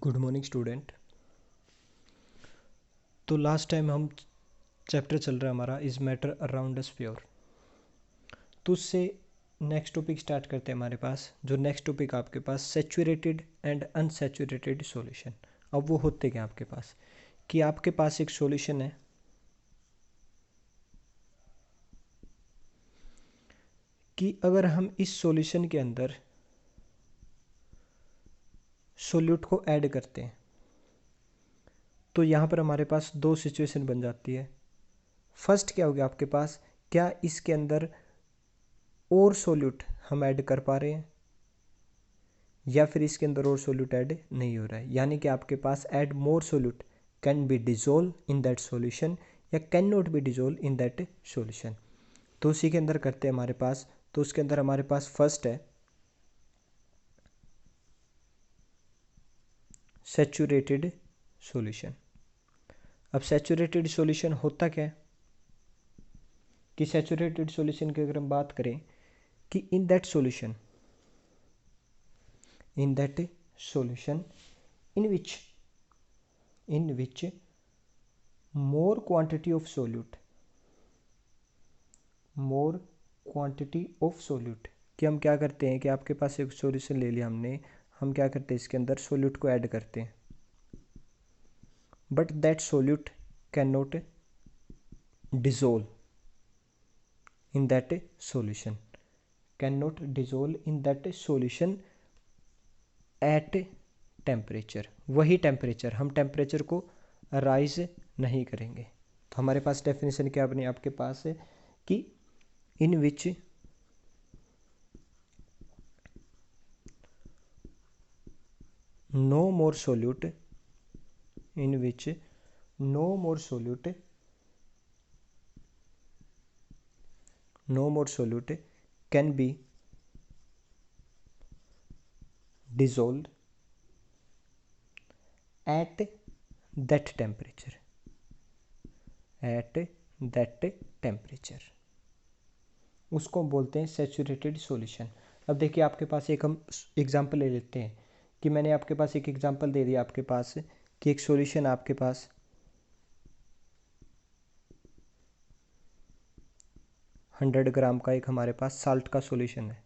Good morning student. तो last time हम chapter चल रहा है हमारा is matter around us pure. तो उससे नेक्स्ट टॉपिक स्टार्ट करते हैं। हमारे पास जो नेक्स्ट टॉपिक आपके पास सैचुरेटेड एंड अनसैचुरेटेड सॉल्यूशन। अब वो होते क्या आपके पास कि आपके पास एक सॉल्यूशन है कि अगर हम इस सॉल्यूशन के अंदर सोल्यूट को ऐड करते हैं तो यहाँ पर हमारे पास दो सिचुएशन बन जाती है। फर्स्ट क्या हो गया आपके पास, क्या इसके अंदर और सोल्यूट हम ऐड कर पा रहे हैं या फिर इसके अंदर और सोल्यूट ऐड नहीं हो रहा है, यानी कि आपके पास add more solute can be dissolve in that solution या can not be dissolve in that solution. तो उसी के अंदर करते हैं हमारे पास। तो उसके अंदर हमारे पास फर्स्ट है सैचुरेटेड सॉल्यूशन। अब सैचुरेटेड सॉल्यूशन होता क्या है कि सैचुरेटेड सॉल्यूशन की अगर हम बात करें कि इन that solution in which more quantity of solute कि हम क्या करते हैं कि आपके पास एक सॉल्यूशन ले लिया हमने, हम क्या करते हैं इसके अंदर सोल्यूट को ऐड करते हैं, but that solute can not dissolve in that solution at temperature. वही टेम्परेचर, हम टेम्परेचर को राइज नहीं करेंगे। तो हमारे पास डेफिनेशन क्या बनी आपके पास है कि in which no more solute can be dissolved at that temperature उसको बोलते हैं सैचुरेटेड सॉल्यूशन। अब देखिए आपके पास एक हम एग्जांपल ले लेते हैं कि मैंने आपके पास एक एग्जांपल दे दिया आपके पास कि एक सॉल्यूशन आपके पास 100 ग्राम का एक हमारे पास साल्ट का सॉल्यूशन है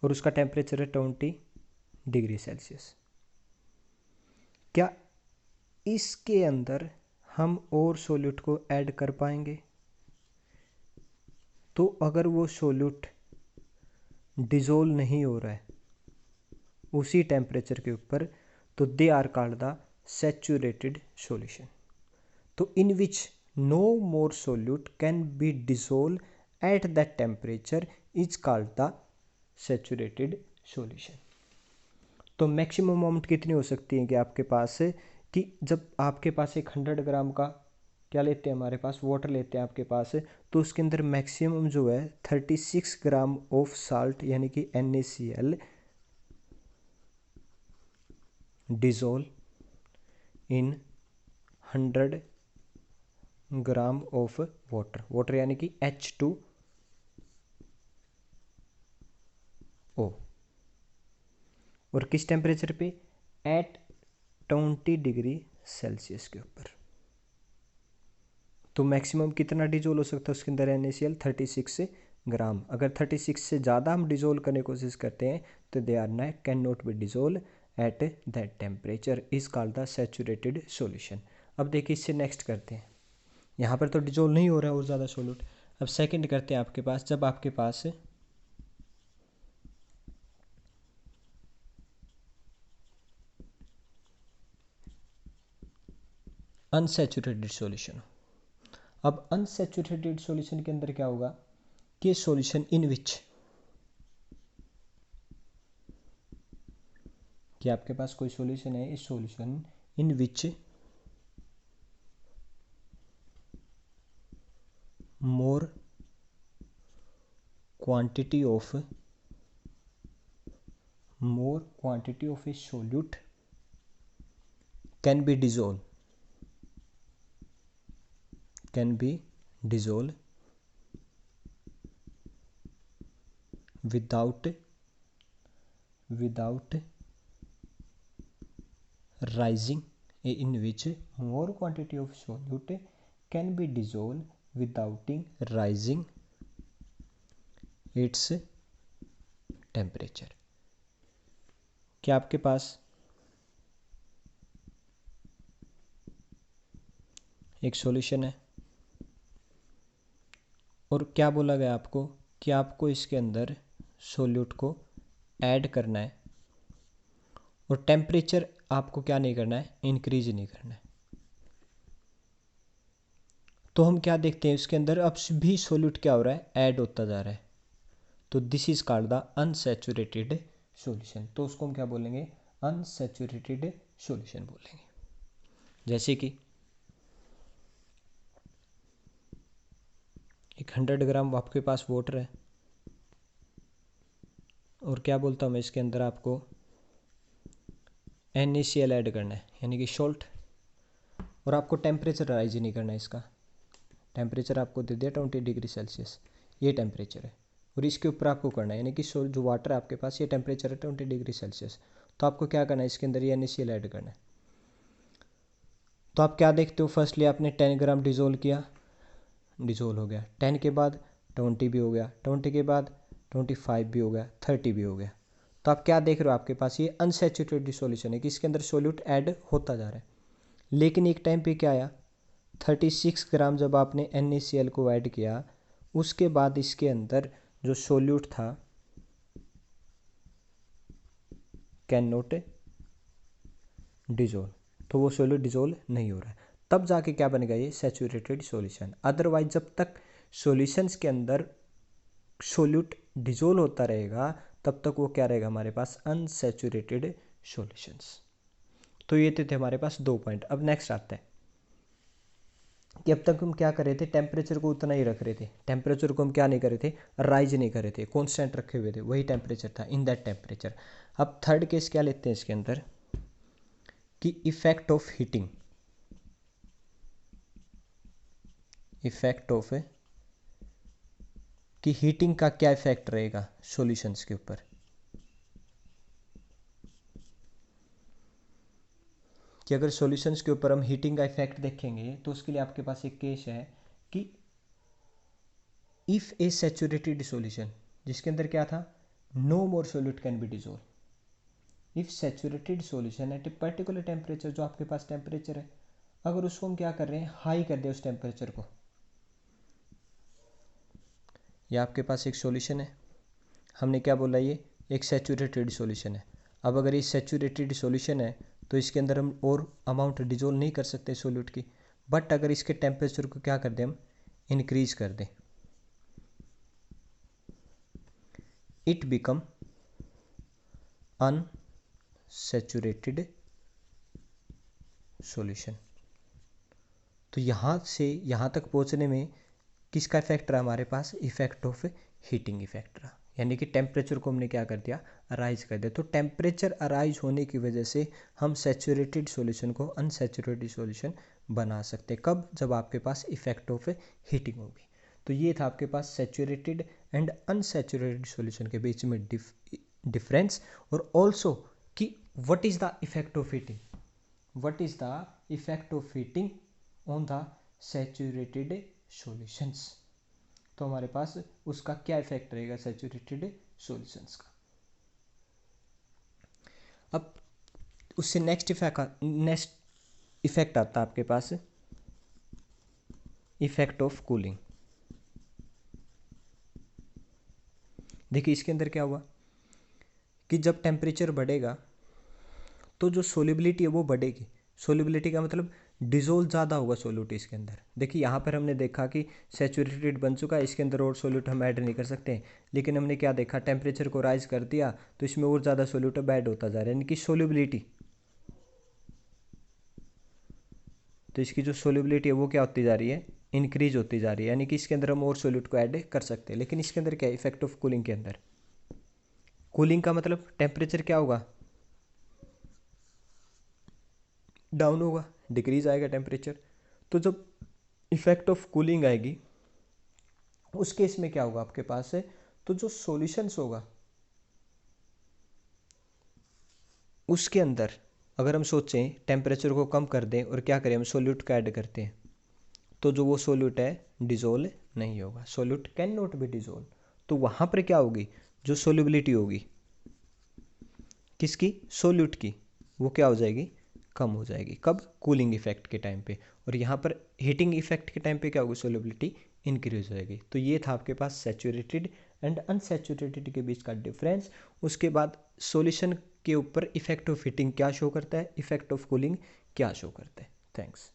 और उसका टेम्परेचर है 20 डिग्री सेल्सियस। क्या इसके अंदर हम और सोल्यूट को ऐड कर पाएंगे? तो अगर वो सोल्यूट डिजोल्व नहीं हो रहा है उसी टेम्परेचर के ऊपर, तो they are called the saturated solution. तो in which no more solute can be dissolve at that temperature is called the saturated solution. तो मैक्सिमम अमाउंट कितनी हो सकती है कि आपके पास कि जब आपके पास एक 100 ग्राम का क्या लेते हैं हमारे पास वाटर लेते हैं आपके पास, तो उसके अंदर मैक्सिमम जो है 36 ग्राम ऑफ साल्ट यानी कि NaCl dissolve in 100 gram of water यानी कि H2O और किस टेम्परेचर पे? एट 20 डिग्री सेल्सियस के ऊपर। तो मैक्सिमम कितना डिजोल्व हो सकता है उसके अंदर NaCl 36 ग्राम। अगर 36 से ज़्यादा हम डिजोल्व करने की कोशिश करते हैं तो they are not can not be dissolve at that temperature is called the saturated solution. अब देखिए इससे नेक्स्ट करते हैं, यहाँ पर तो डिजोल्व नहीं हो रहा है और ज़्यादा सोल्यूट। अब सेकंड करते हैं आपके पास, जब आपके पास अनसैचुरेटेड सॉल्यूशन। अब अनसैचुरेटेड सॉल्यूशन के अंदर क्या होगा कि सॉल्यूशन इन विच कि आपके पास कोई सॉल्यूशन है, इस solution in which more quantity of A solute can be dissolve without without rising, in which more quantity of solute can be dissolved without rising its temperature। क्या आपके पास एक सॉल्यूशन है और क्या बोला गया आपको कि आपको इसके अंदर सोल्यूट को ऐड करना है और टेम्परेचर आपको क्या नहीं करना है, इंक्रीज नहीं करना है। तो हम क्या देखते हैं इसके अंदर अब भी सोल्यूट क्या हो रहा है, ऐड होता जा रहा है। तो this is called the unsaturated solution. तो उसको हम क्या बोलेंगे, अनसैचुरेटेड सॉल्यूशन बोलेंगे। जैसे कि एक 100 ग्राम आपके पास वाटर है और क्या बोलता हूँ मैं, इसके अंदर आपको NaCl ऐड करना है यानी कि सॉल्ट, और आपको टेम्परेचर राइज ही नहीं करना है। इसका टेम्परेचर आपको दे दिया 20 डिग्री सेल्सियस, ये टेम्परेचर है और इसके ऊपर आपको करना है, यानी कि जो वाटर है आपके पास ये टेम्परेचर है 20 डिग्री सेल्सियस। तो आपको क्या करना है, इसके अंदर ये NaCl ऐड करना है। तो आप क्या देखते हो, फर्स्टली आपने 10 ग्राम डिजोल्व किया, डिजोल्व हो गया। 10 के बाद 20 भी हो गया, 20 के बाद 25 भी हो गया, 30 भी हो गया। तो आप क्या देख रहे हो, आपके पास ये अनसैचुरेटेड सॉल्यूशन है कि इसके अंदर सोल्यूट ऐड होता जा रहा है। लेकिन एक टाइम पे क्या आया, 36 ग्राम जब आपने NaCl को ऐड किया, उसके बाद इसके अंदर जो सोल्यूट था कैन नॉट डिजोल्व, तो वो सोल्यूट डिजोल्व नहीं हो रहा है। तब जाके क्या बनेगा, ये सैचुरेटेड सॉल्यूशन। अदरवाइज जब तक सॉल्यूशंस के अंदर सोल्यूट डिजोल्व होता रहेगा तब तक वो क्या रहेगा हमारे पास, अनसैचुरेटेड सॉल्यूशंस। तो ये थे हमारे पास 2 पॉइंट। अब नेक्स्ट आता है कि अब तक हम क्या कर रहे थे, टेम्परेचर को उतना ही रख रहे थे, टेम्परेचर को हम क्या नहीं कर रहे थे, राइज नहीं कर रहे थे, कॉन्स्टेंट रखे हुए थे, वही टेम्परेचर था इन दैट टेम्परेचर। अब थर्ड केस क्या लेते हैं इसके अंदर कि effect of heating, effect of कि हीटिंग का क्या इफेक्ट रहेगा सॉल्यूशंस के ऊपर। कि अगर सॉल्यूशंस के ऊपर हम हीटिंग का इफेक्ट देखेंगे तो उसके लिए आपके पास एक केस है कि इफ ए सैचुरेटेड सॉल्यूशन, जिसके अंदर क्या था, no more solute can be dissolve. If saturated solution at a particular temperature, जो आपके पास टेम्परेचर है, अगर उसको हम क्या कर रहे हैं, हाई कर दिया उस टेम्परेचर को, या आपके पास एक सॉल्यूशन है, हमने क्या बोला, ये एक सैचुरेटेड सॉल्यूशन है। अब अगर ये सैचुरेटेड सॉल्यूशन है तो इसके अंदर हम और अमाउंट डिजोल्व नहीं कर सकते सोल्यूट की, बट अगर इसके टेम्परेचर को क्या कर दें, हम इंक्रीज कर दें, इट बिकम अनसैचुरेटेड सॉल्यूशन। तो यहाँ से यहाँ तक पहुँचने में किसका इफेक्ट रहा हमारे पास, इफेक्ट ऑफ हीटिंग इफेक्ट रहा, यानी कि टेम्परेचर को हमने क्या कर दिया, अराइज कर दिया। तो टेम्परेचर अराइज होने की वजह से हम सैचुरेटेड सॉल्यूशन को अनसैचुरेटेड सॉल्यूशन बना सकते हैं। कब, जब आपके पास इफेक्ट ऑफ हीटिंग होगी। तो ये था आपके पास सैचुरेटेड एंड अनसैचुरेटेड सॉल्यूशन के बीच में डिफरेंस, और ऑल्सो कि what is the effect of heating, what is the effect of heating on the saturated solutions. तो हमारे पास उसका क्या इफेक्ट रहेगा सैचुरेटेड सॉल्यूशंस का। अब उससे नेक्स्ट इफेक्ट आता है आपके पास, इफेक्ट ऑफ कूलिंग। देखिए इसके अंदर क्या हुआ कि जब टेम्परेचर बढ़ेगा तो जो सोल्युबिलिटी है वो बढ़ेगी। सोल्युबिलिटी का मतलब डिजोल्व ज़्यादा होगा सोल्यूट इसके अंदर। देखिए यहाँ पर हमने देखा कि सैचुरेटेड बन चुका है, इसके अंदर और सोल्यूट हम ऐड नहीं कर सकते, लेकिन हमने क्या देखा, टेम्परेचर को राइज कर दिया तो इसमें और ज़्यादा सोल्यूट ऐड होता जा रहा है, यानी कि सोल्युबिलिटी, तो इसकी जो सोल्युबिलिटी है वो क्या होती जा रही है, इंक्रीज होती जा रही है, यानी कि इसके अंदर हम और सोल्यूट को ऐड कर सकते हैं। लेकिन इसके अंदर क्या है, इफेक्ट ऑफ कूलिंग के अंदर, कूलिंग का मतलब टेम्परेचर क्या होगा, डाउन होगा, डिक्रीज आएगा टेम्परेचर। तो जब इफेक्ट ऑफ कूलिंग आएगी उस केस में क्या होगा आपके पास है, तो जो सॉल्यूशंस होगा उसके अंदर अगर हम सोचें टेम्परेचर को कम कर दें और क्या करें, हम सोल्यूट का ऐड करते हैं, तो जो वो सोल्यूट है डिज़ोल्व नहीं होगा, solute can not B dissolve. तो वहाँ पर क्या होगी, जो सोल्यूबिलिटी होगी किसकी, सोल्यूट की, वो क्या हो जाएगी, कम हो जाएगी। कब, कूलिंग इफेक्ट के टाइम पे। और यहाँ पर हीटिंग इफेक्ट के टाइम पे क्या होगी, सोल्यूबिलिटी इंक्रीज हो जाएगी। तो ये था आपके पास सैचुरेटेड एंड अनसैचुरेटेड के बीच का डिफरेंस। उसके बाद सॉल्यूशन के ऊपर इफेक्ट ऑफ हीटिंग क्या शो करता है, इफेक्ट ऑफ कूलिंग क्या शो करता है। थैंक्स।